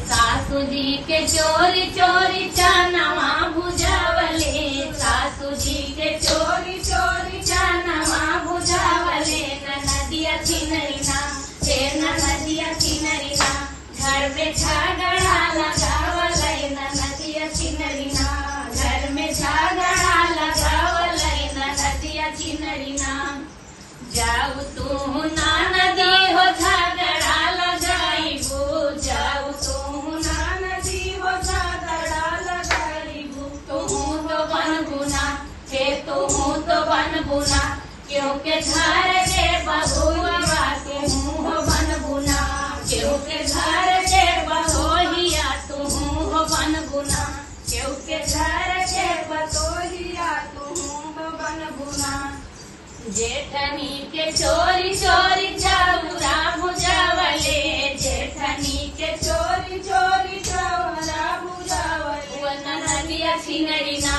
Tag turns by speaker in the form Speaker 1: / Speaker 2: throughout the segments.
Speaker 1: सासू जी के चोरी चोरी चनवा भुजावले, सासू जी के चोरी चोरी चनवा भुजावले। नदिया छिनरिना हे नदिया छिनरिना, घर में झगड़ा लगावले। नदिया छिनरिना घर में झगड़ा लगावले। नदिया छिनरिना जाऊ तू ना नदी हो झगड़ा लगाईबू, जाऊ तू ना नदी हो झगड़ा लगाईबू। तू तो बनबू ना हे तू तो बनबू ना, क्योंकि घर के बहुआ तू हो बनबू ना, क्योंकि घर के बहोहिया तू हो बनबू ना, क्योंकि घर के बहोहिया तू हो बनबू ना। जेठनी के चोरी चोरी चौरा भुजावले, जेठनी के चोरी चोरी चौरा भुजावले। नदिया छिनरिना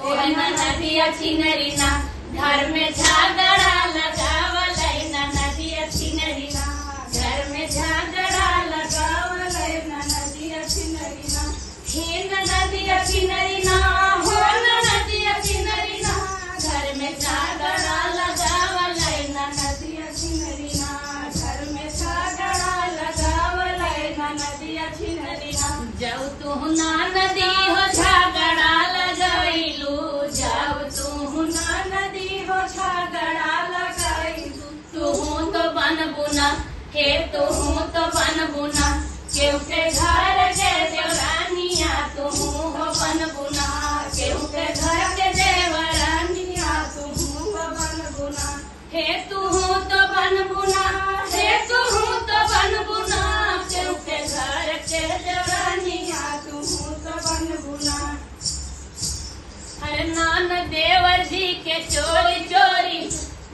Speaker 1: नदिया छिनरिना, घर में झगड़ा लगावले। नदिया छिनरिना घर में झगड़ा लगावले। नदिया छिनरिना हे नदिया छिनरिना हो नदिया छिनरिना, घर में झगड़ा लगावले। नदिया छिनरिना घर में झगड़ा लगावले। नदिया छिनरिना जाऊ तू ना नदी हो झगड़ा लगाईलू, जाऊ तू ना नदी हो झगड़ा लगाईलू। तू तो बनबू ना हे तू तो बनबू ना, क्योंकि घर के देवरानिया तू हो बनबू ना, क्योंकि घर के देवरानिया तू हो बनबू ना। हे तू तो बनबू ना हे तू तो बनबू ना, क्योंकि घर के देवरानिया तू तो बनबू ना। हर नान देवर जी के चोरी चोरी,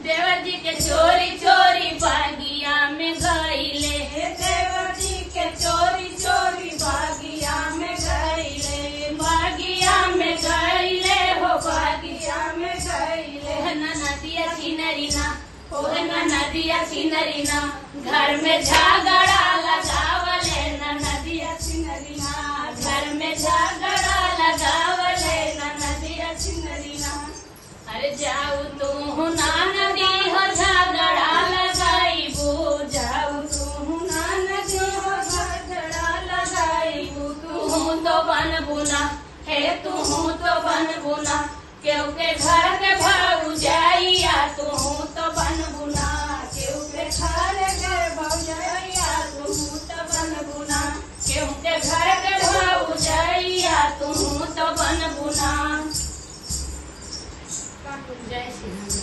Speaker 1: देवर जी के चोरी चोरी बागिया में गईले। देवर जी के चोरी चोरी बागिया में गईले, बागिया में गईले हो बागिया में गईले। नदिया छिनरिना हो नदिया छिनरिना, घर में झगड़ा लगावले। नदिया छिनरिना घर में झगड़ा लगावले। नदिया छिनरिना अरे जाऊ तू ना नदी हो झगड़ा लगाईबू, जाऊ तू ना नदी हो झगड़ा लगाईबू। तू तो बनबू ना हे तू तो बनबू ना, क्योंकि घर के भौजाइया तू तो बनबू ना, क्योंकि घर के भौजाइया तू तो बनबू ना, क्योंकि घर के भौजाइया तू तो बनबू ना। जय श्री राम।